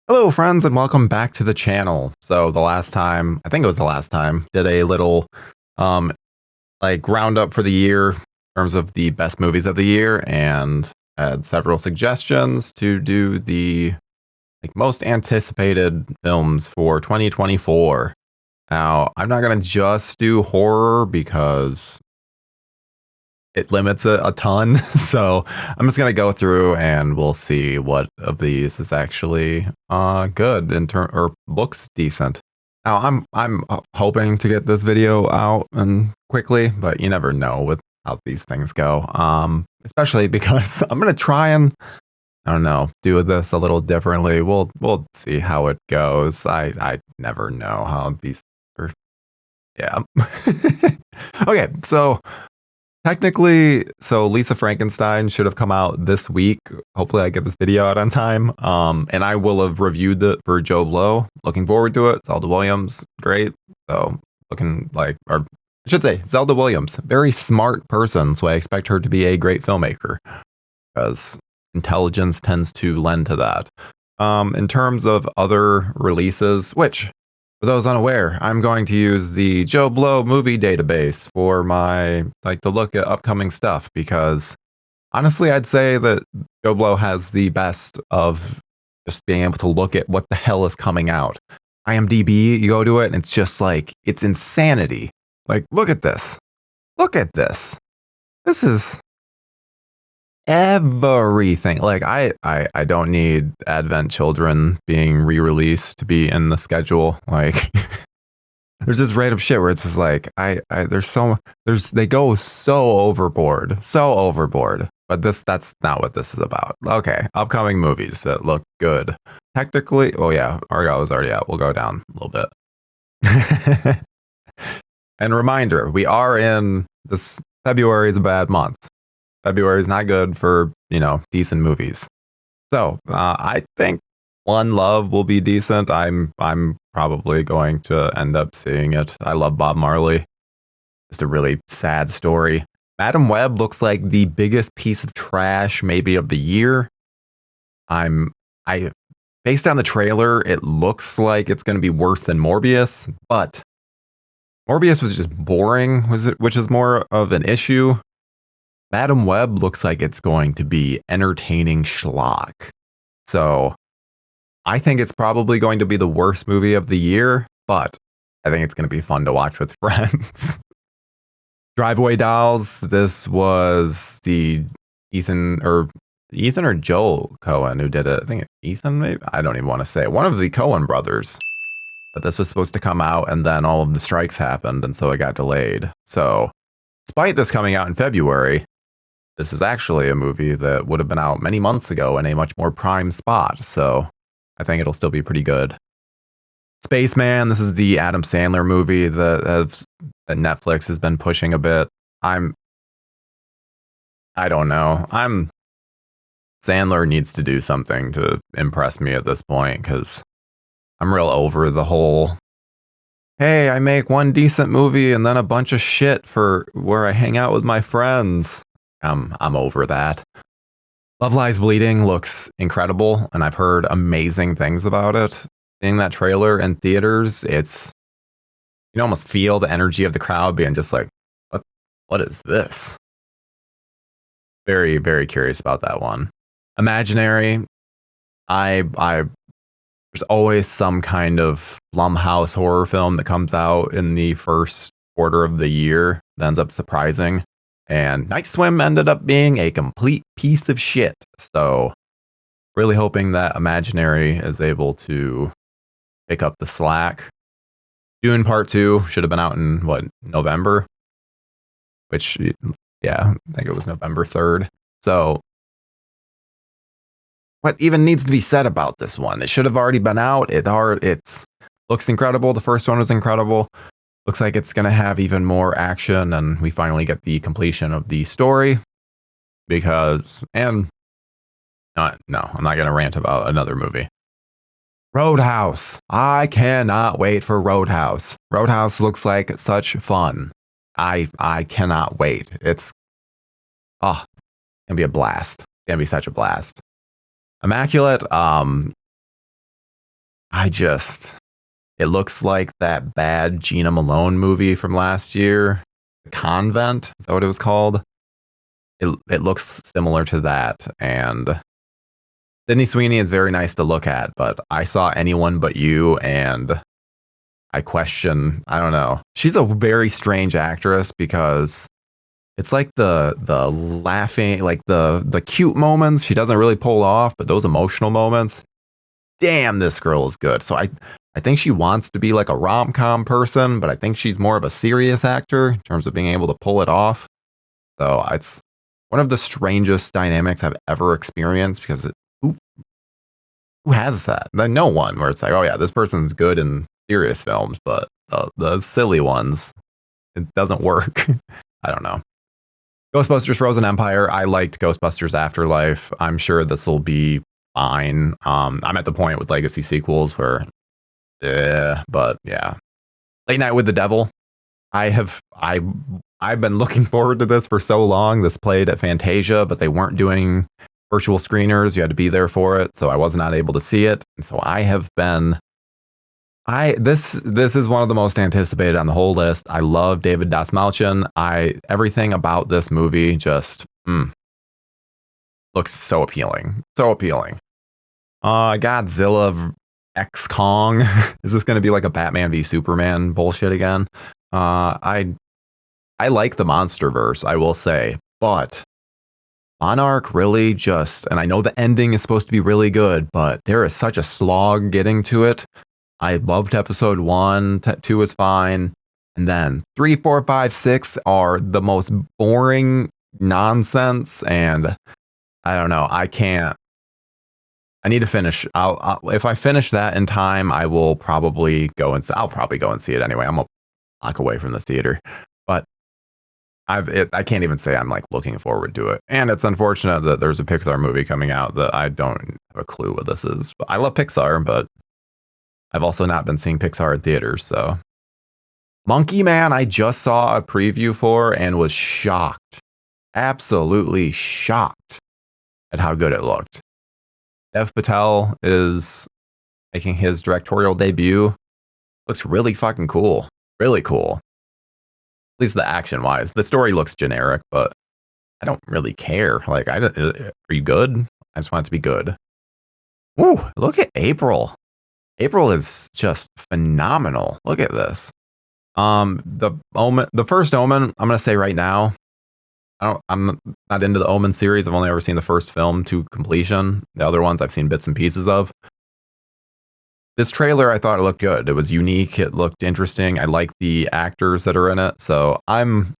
Hello friends and welcome back to the channel. So the last time, I think it was the last time, did a little um roundup for the year in terms of the best movies of the year and had several suggestions to do the most anticipated films for 2024. Now, I'm not going to just do horror because it limits it a ton. So I'm just gonna go through and we'll see what of these is actually good in turn or looks decent. Now I'm hoping to get this video out and quickly, but you never know with how these things go. Especially because I'm gonna try and I don't know do this a little differently. We'll see how it goes. I never know how these are. Yeah. Okay, so technically, so Lisa Frankenstein should have come out this week. Hopefully I get this video out on time. And I will have reviewed it for Joe Blow. Looking forward to it. Zelda Williams, great. So looking like, or I should say Zelda Williams, very smart person. So I expect her to be a great filmmaker because intelligence tends to lend to that. In terms of other releases, which for those unaware, I'm going to use the Joe Blow movie database for my, to look at upcoming stuff because honestly, I'd say that Joe Blow has the best of just being able to look at what the hell is coming out. IMDb, you go to it and it's just like, it's insanity. Like, look at this. Look at this. This is everything. Like I don't need Advent Children being re-released to be in the schedule. Like there's this random shit where it's just like they go so overboard. But that's not what this is about. Okay, upcoming movies that look good. Technically, oh yeah, Argo is already out. We'll go down a little bit. And reminder, we are in this February is a bad month. February is not good for, decent movies. So I think One Love will be decent. I'm probably going to end up seeing it. I love Bob Marley. Just a really sad story. Madam Web looks like the biggest piece of trash maybe of the year. I based on the trailer, it looks like it's going to be worse than Morbius, but Morbius was just boring, which is more of an issue. Madam Web looks like it's going to be entertaining schlock. So I think it's probably going to be the worst movie of the year, but I think it's going to be fun to watch with friends. Driveway Dolls. This was the Ethan or Joel Cohen who did it. I think Ethan, maybe? I don't even want to say. One of the Cohen brothers. But this was supposed to come out and then all of the strikes happened and so it got delayed. So despite this coming out in February, this is actually a movie that would have been out many months ago in a much more prime spot, so I think it'll still be pretty good. Spaceman, this is the Adam Sandler movie that Netflix has been pushing a bit. I don't know. Sandler needs to do something to impress me at this point, because I'm real over the whole, hey, I make one decent movie and then a bunch of shit for where I hang out with my friends. I'm over that. Love Lies Bleeding looks incredible, and I've heard amazing things about it. Seeing that trailer in theaters, you almost feel the energy of the crowd being just like, what is this? Very, very curious about that one. Imaginary, there's always some kind of Blumhouse horror film that comes out in the first quarter of the year that ends up surprising. And Night Swim ended up being a complete piece of shit. So really hoping that Imaginary is able to pick up the slack. Dune Part 2 should have been out in, November? Which, yeah, I think it was November 3rd. So what even needs to be said about this one? It should have already been out. It looks incredible. The first one was incredible. Looks like it's going to have even more action, and we finally get the completion of the story. No, I'm not going to rant about another movie. Roadhouse. I cannot wait for Roadhouse. Roadhouse looks like such fun. I cannot wait. It's going to be a blast. It's going to be such a blast. Immaculate. it looks like that bad Gina Malone movie from last year, The Convent. Is that what it was called? It looks similar to that. And Sydney Sweeney is very nice to look at, but I saw Anyone But You and I question, I don't know. She's a very strange actress because it's like the laughing, like the cute moments she doesn't really pull off, but those emotional moments, damn, this girl is good. So I think she wants to be like a rom-com person, but I think she's more of a serious actor in terms of being able to pull it off. So it's one of the strangest dynamics I've ever experienced because who has that? No one where it's like, oh yeah, this person's good in serious films, but the silly ones, it doesn't work. I don't know. Ghostbusters Frozen Empire. I liked Ghostbusters Afterlife. I'm sure this will be fine. I'm at the point with legacy sequels where, but yeah. Late Night with the Devil. I've been looking forward to this for so long. This played at Fantasia, but they weren't doing virtual screeners. You had to be there for it, so I was not able to see it. And so I have been. This is one of the most anticipated on the whole list. I love David Dastmalchian. Everything about this movie just looks so appealing. So appealing. Godzilla X Kong. Is this going to be like a Batman v Superman bullshit again? I like the MonsterVerse, I will say, but Monarch really just, and I know the ending is supposed to be really good, but there is such a slog getting to it. I loved episode 1, 2 is fine. And then 3, 4, 5, 6 are the most boring nonsense. And I don't know. I need to finish. If I finish that in time, I will probably I'll probably go and see it anyway. I'm a block away from the theater, but I can't even say I'm like looking forward to it. And it's unfortunate that there's a Pixar movie coming out that I don't have a clue what this is. But I love Pixar, but I've also not been seeing Pixar at theaters, so. Monkey Man, I just saw a preview for and was shocked. Absolutely shocked at how good it looked. Dev Patel is making his directorial debut. Looks really fucking cool. Really cool. At least the action-wise. The story looks generic, but I don't really care. Like, are you good? I just want it to be good. Ooh, look at April. April is just phenomenal. Look at this. The first Omen, I'm gonna say right now, I'm not into the Omen series. I've only ever seen the first film to completion. The other ones I've seen bits and pieces of. This trailer, I thought it looked good. It was unique. It looked interesting. I like the actors that are in it, so I'm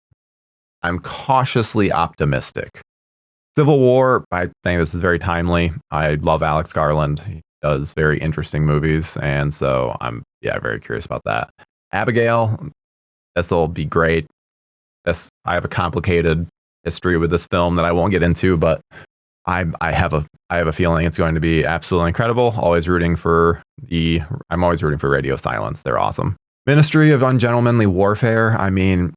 cautiously optimistic. Civil War, I think this is very timely. I love Alex Garland. He does very interesting movies, and so I'm very curious about that. Abigail, this will be great. I have a complicated history with this film that I won't get into, but I have a feeling it's going to be absolutely incredible. I'm always rooting for Radio Silence. They're awesome. Ministry of Ungentlemanly Warfare. I mean,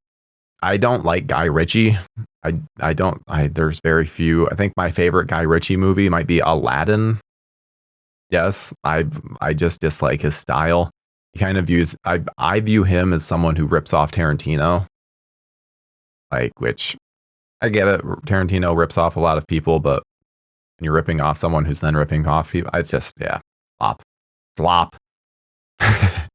I don't like Guy Ritchie. There's very few. I think my favorite Guy Ritchie movie might be Aladdin. Yes, I just dislike his style. He kind of I view him as someone who rips off Tarantino. Which I get it. Tarantino rips off a lot of people, but when you're ripping off someone who's then ripping off people, it's just, slop. I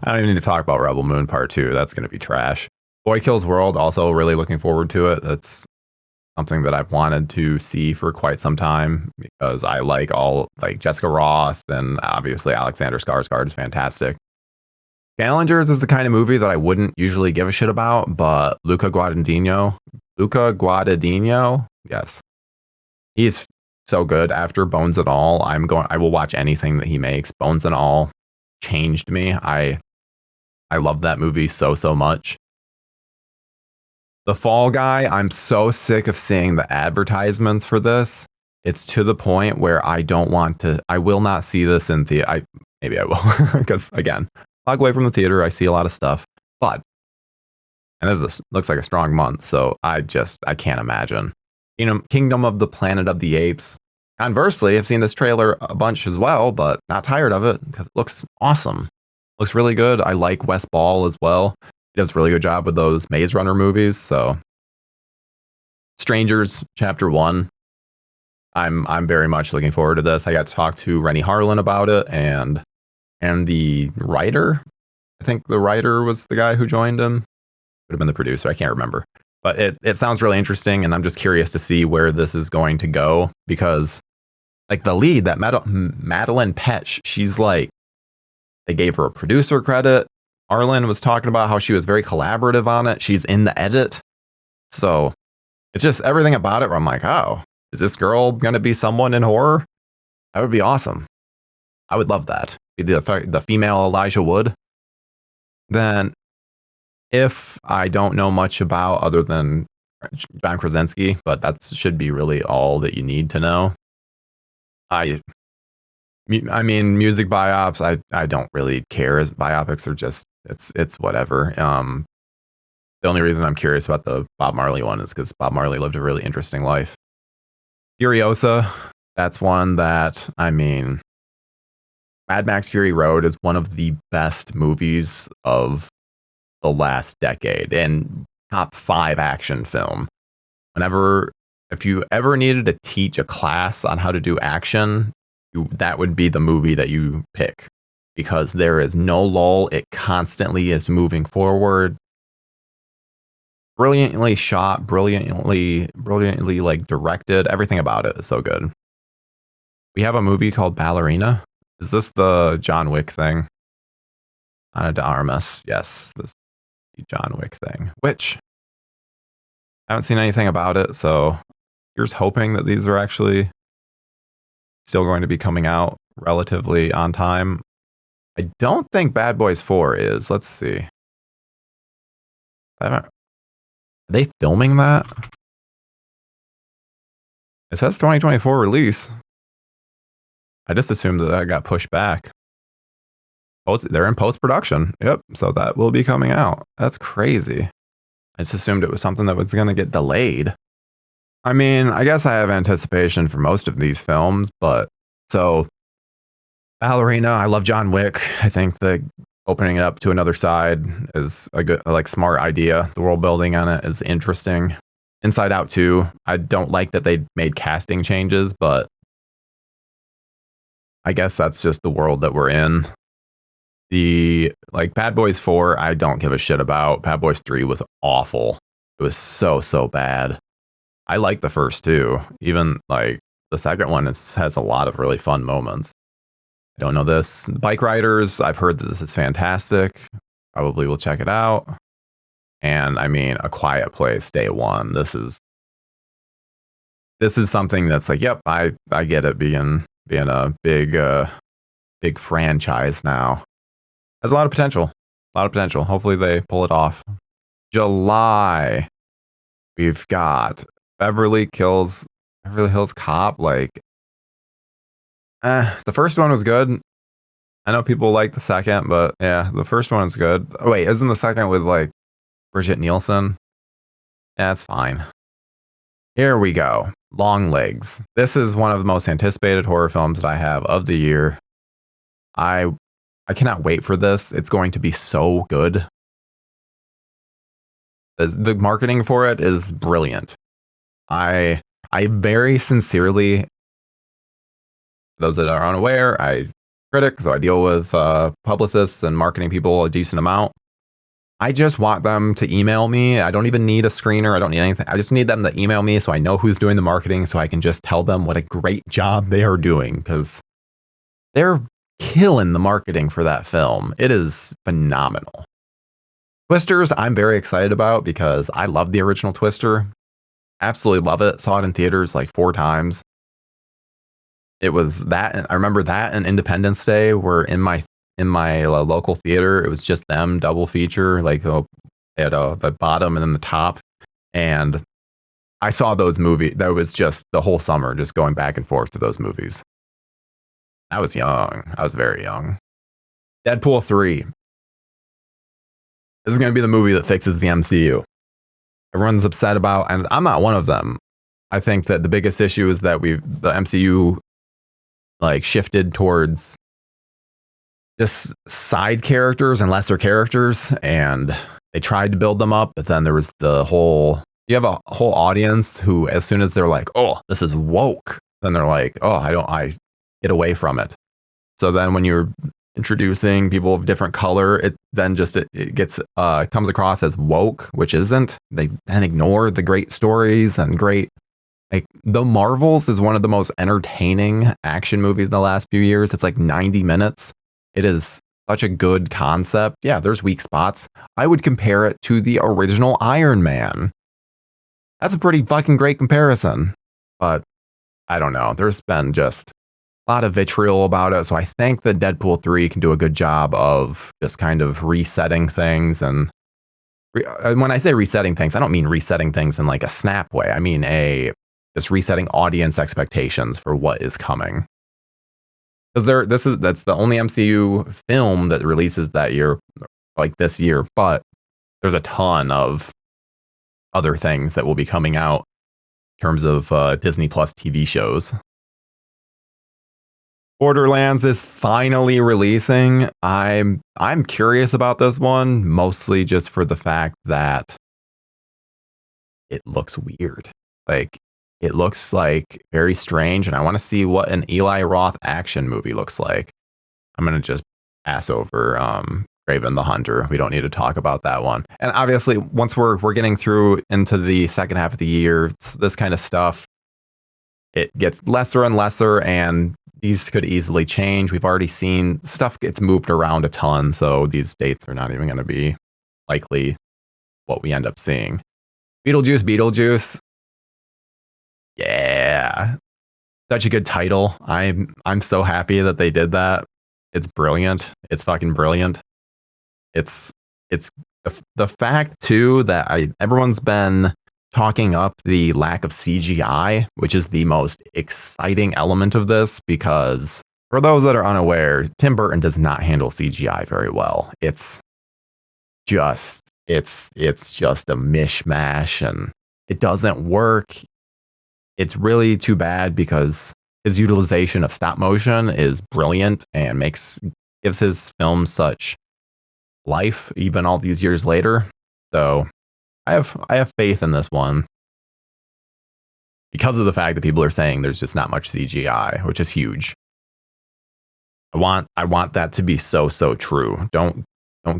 don't even need to talk about Rebel Moon Part 2. That's going to be trash. Boy Kills World, also really looking forward to it. That's something that I've wanted to see for quite some time because I like Jessica Roth, and obviously Alexander Skarsgård is fantastic. Challengers is the kind of movie that I wouldn't usually give a shit about, but Luca Guadagnino, yes, he's so good. After Bones and All, I will watch anything that he makes. Bones and All changed me. I love that movie so much. The Fall Guy, I'm so sick of seeing the advertisements for this. It's to the point where I will not see this in theater. Maybe I will, because again, log away from the theater. I see a lot of stuff, and this looks like a strong month, so I can't imagine. Kingdom of the Planet of the Apes. Conversely, I've seen this trailer a bunch as well, but not tired of it because it looks awesome. Looks really good. I like Wes Ball as well. He does a really good job with those Maze Runner movies. So, Strangers Chapter 1. I'm very much looking forward to this. I got to talk to Rennie Harlan about it and the writer. I think the writer was the guy who joined him. Would have been the producer. I can't remember. But it sounds really interesting, and I'm just curious to see where this is going to go because, like, the lead, that Madeline Petch, she's like, they gave her a producer credit. Arlen was talking about how she was very collaborative on it. She's in the edit. So it's just everything about it where I'm like, oh, is this girl going to be someone in horror? That would be awesome. I would love that. Be the female Elijah Wood. Then, if I don't know much about other than John Krasinski, but that should be really all that you need to know. I mean, music biopics, I don't really care. As biopics are just, it's whatever. The only reason I'm curious about the Bob Marley one is because Bob Marley lived a really interesting life. Furiosa, that's one that, I mean, Mad Max Fury Road is one of the best movies of the last decade and top 5 action film. If you ever needed to teach a class on how to do action, that would be the movie that you pick because there is no lull. It constantly is moving forward. Brilliantly shot, brilliantly like directed. Everything about it is so good. We have a movie called Ballerina. Is this the John Wick thing? Ana de Armas. Yes, this John Wick thing. Which I haven't seen anything about it, so here's hoping that these are actually still going to be coming out relatively on time. I don't think Bad Boys 4 is. Let's see. Are they filming that? It says 2024 release. I just assumed that got pushed back. They're in post-production. Yep. So that will be coming out. That's crazy. I just assumed it was something that was going to get delayed. I mean, I guess I have anticipation for most of these films, but so Ballerina, I love John Wick. I think that opening it up to another side is a good, like, smart idea. The world building on it is interesting. Inside Out 2, I don't like that they made casting changes, but I guess that's just the world that we're in. Bad Boys 4, I don't give a shit about. Bad Boys 3 was awful. It was so bad. I like the first two. Even like the second one has a lot of really fun moments. I don't know this. Bike Riders, I've heard that this is fantastic. Probably will check it out. And I mean, A Quiet Place, day one. This is something that's like, yep, I get it being a big franchise now. Has a lot of potential. Hopefully they pull it off. July, we've got Beverly Hills Cop. Like, the first one was good. I know people like the second, but yeah, the first one is good. Oh, wait, isn't the second with like Brigitte Nielsen? Yeah, it's fine. Here we go. Long Legs. This is one of the most anticipated horror films that I have of the year. I cannot wait for this. It's going to be so good. The marketing for it is brilliant. I very sincerely, those that are unaware, I critic, so I deal with publicists and marketing people a decent amount. I just want them to email me. I don't even need a screener. I don't need anything. I just need them to email me so I know who's doing the marketing, so I can just tell them what a great job they are doing, because they're killing the marketing for that film. It is phenomenal. Twisters, I'm very excited about because I love the original Twister. Absolutely love it. Saw it in theaters like 4 times. It was that. I remember that and Independence Day were in my local theater. It was just them, double feature. Like they had the bottom and then the top. And I saw those movies. That was just the whole summer, just going back and forth to those movies. I was young. I was very young. Deadpool 3. This is going to be the movie that fixes the MCU. Everyone's upset about, and I'm not one of them. I think that the biggest issue is that the MCU like shifted towards just side characters and lesser characters, and they tried to build them up, but then there was you have a whole audience who, as soon as they're like, oh, this is woke, then they're like, oh, I get away from it. So then when you're introducing people of different color, it then just it gets comes across as woke, which isn't. They then ignore the great stories and great, like, The Marvels is one of the most entertaining action movies in the last few years. It's like 90 minutes. It is such a good concept. Yeah, there's weak spots. I would compare it to the original Iron Man. That's a pretty fucking great comparison. But I don't know. There's been just a lot of vitriol about it. So I think that Deadpool 3 can do a good job of just kind of resetting things. And when I say resetting things, I don't mean resetting things in like a snap way. I mean just resetting audience expectations for what is coming. Because that's the only MCU film that releases that year, like this year. But there's a ton of other things that will be coming out in terms of Disney Plus TV shows. Borderlands is finally releasing. I'm curious about this one, mostly just for the fact that it looks weird. Like, it looks like very strange, and I want to see what an Eli Roth action movie looks like. I'm gonna just pass over Kraven the Hunter. We don't need to talk about that one. And obviously, once we're getting through into the second half of the year, this kind of stuff, it gets lesser and lesser, and these could easily change. We've already seen stuff gets moved around a ton, so these dates are not even going to be likely what we end up seeing. Beetlejuice. Yeah. Such a good title. I'm so happy that they did that. It's brilliant. It's fucking brilliant. It's the fact too that everyone's been talking up the lack of CGI, which is the most exciting element of this, because for those that are unaware, Tim Burton does not handle CGI very well. It's just a mishmash, and it doesn't work. It's really too bad, because his utilization of stop motion is brilliant and gives his film such life even all these years later. So I have faith in this one, because of the fact that people are saying there's just not much CGI, which is huge. I want that to be so true. Don't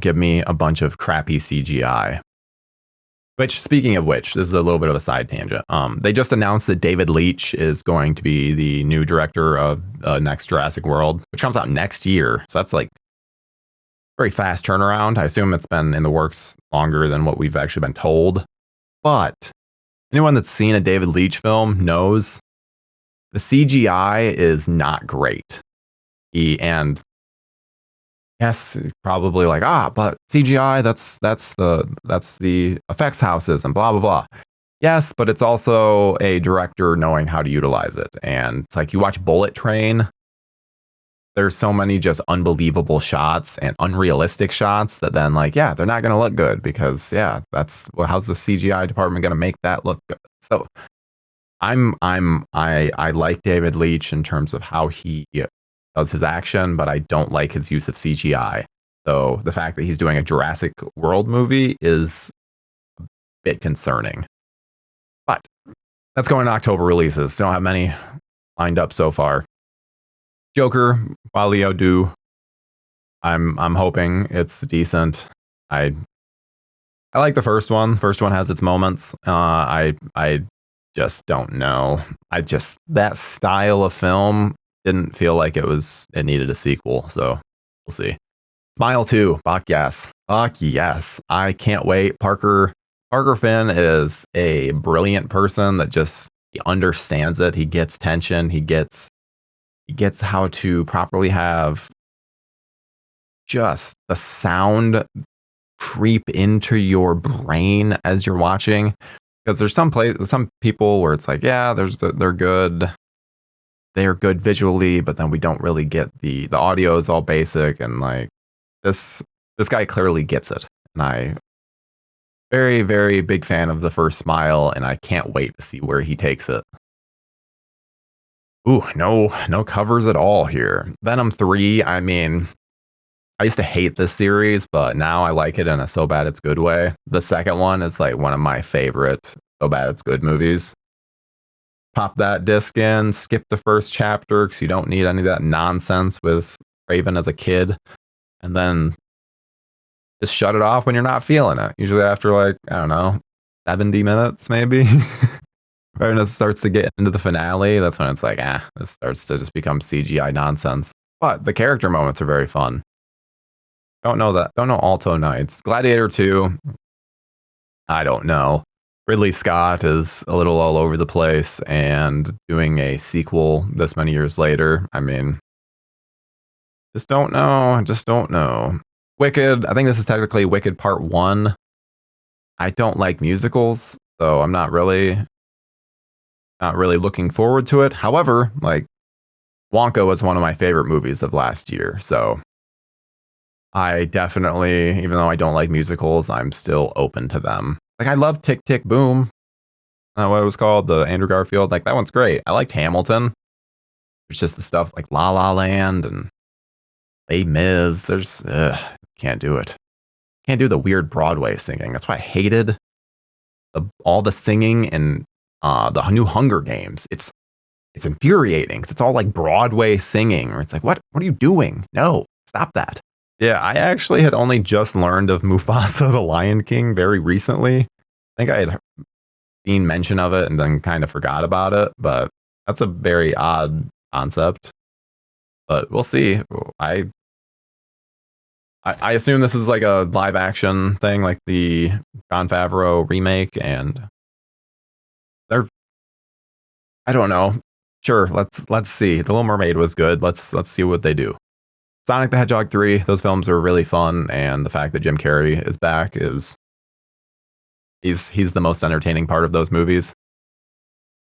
give me a bunch of crappy CGI. Which, speaking of which, this is a little bit of a side tangent. They just announced that David Leitch is going to be the new director of next Jurassic World, which comes out next year. So that's like very fast turnaround. I assume it's been in the works longer than what we've actually been told. But anyone that's seen a David Leitch film knows the CGI is not great. And yes, probably like, but CGI, that's the effects houses and blah blah blah. Yes, but it's also a director knowing how to utilize it. And it's like, you watch Bullet Train, there's so many just unbelievable shots and unrealistic shots that then, like, yeah, they're not going to look good, because how's the CGI department going to make that look good? So I like David Leitch in terms of how he does his action, but I don't like his use of CGI. So the fact that he's doing a Jurassic World movie is a bit concerning. But that's going to October releases. Don't have many lined up so far. Joker, Wally Do. I'm hoping it's decent. I like the first one. The first one has its moments. I just don't know. That style of film didn't feel like it needed a sequel. So we'll see. Smile 2. Fuck yes. I can't wait. Parker Finn is a brilliant person that he understands it. He gets tension. He gets how to properly have just the sound creep into your brain as you're watching. Because there's some people where it's like, yeah, they're good. They are good visually, but then we don't really get the audio is all basic, and like this guy clearly gets it. And Very, very big fan of the first Smile, and I can't wait to see where he takes it. Ooh, no covers at all here. Venom 3, I mean, I used to hate this series, but now I like it in a so bad it's good way. The second one is like one of my favorite so bad it's good movies. Pop that disc in, skip the first chapter because you don't need any of that nonsense with Raven as a kid, and then just shut it off when you're not feeling it. Usually after like, I don't know, 70 minutes maybe. Right when it starts to get into the finale, that's when it's like, this starts to just become CGI nonsense. But the character moments are very fun. Don't know that. Don't know Alto Knights. Gladiator 2, I don't know. Ridley Scott is a little all over the place, and doing a sequel this many years later, I mean, just don't know. Just don't know. Wicked, I think this is technically Wicked Part 1. I don't like musicals, so I'm not really looking forward to it. However, like, Wonka was one of my favorite movies of last year, so I definitely, even though I don't like musicals, I'm still open to them. Like, I love Tick Tick Boom. What it was called, the Andrew Garfield. Like, that one's great. I liked Hamilton. There's just the stuff like La La Land and Les Mis. There's, can't do it. Can't do the weird Broadway singing. That's why I hated all the singing in the new Hunger Games. It's infuriating because it's all like Broadway singing, or it's like, what are you doing? No, stop that. Yeah, I actually had only just learned of Mufasa the Lion King very recently. I think I had seen mention of it and then kind of forgot about it, but that's a very odd concept. But we'll see. I assume this is like a live action thing, like the Jon Favreau remake, and I don't know. Sure, let's see. The Little Mermaid was good. Let's see what they do. Sonic the Hedgehog 3, those films are really fun, and the fact that Jim Carrey is back is he's the most entertaining part of those movies.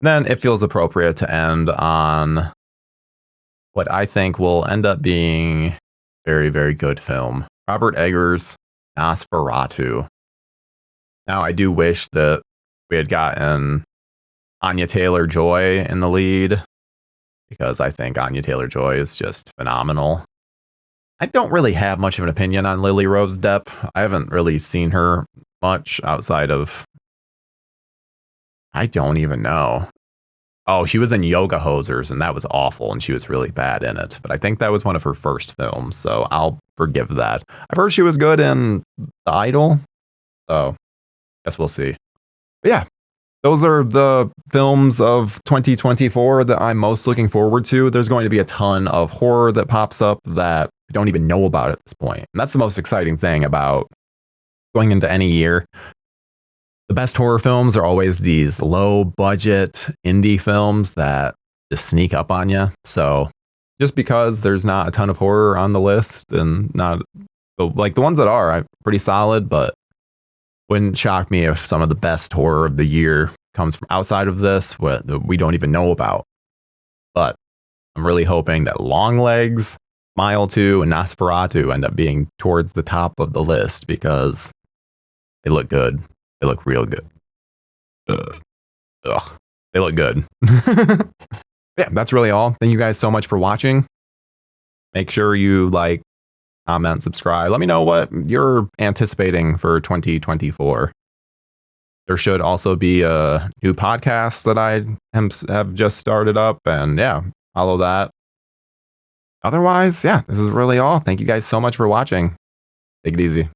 Then it feels appropriate to end on what I think will end up being very, very good film. Robert Eggers' Nosferatu. Now, I do wish that we had gotten Anya Taylor-Joy in the lead, because I think Anya Taylor-Joy is just phenomenal. I don't really have much of an opinion on Lily Rose Depp. I haven't really seen her much outside of, I don't even know. Oh, she was in Yoga Hosers, and that was awful, and she was really bad in it. But I think that was one of her first films, so I'll forgive that. I've heard she was good in The Idol, so guess we'll see. But yeah, those are the films of 2024 that I'm most looking forward to. There's going to be a ton of horror that pops up that we don't even know about at this point. And that's the most exciting thing about going into any year. The best horror films are always these low budget indie films that just sneak up on you. So just because there's not a ton of horror on the list, and not like the ones that are pretty solid, but wouldn't shock me if some of the best horror of the year comes from outside of this, what we don't even know about. But I'm really hoping that Longlegs, Smile 2, and Nosferatu end up being towards the top of the list, because they look good. They look real good. Ugh. They look good. Yeah, that's really all. Thank you guys so much for watching. Make sure you like, comment, subscribe. Let me know what you're anticipating for 2024. There should also be a new podcast that I have just started up, and yeah, follow that. Otherwise, yeah, this is really all. Thank you guys so much for watching. Take it easy.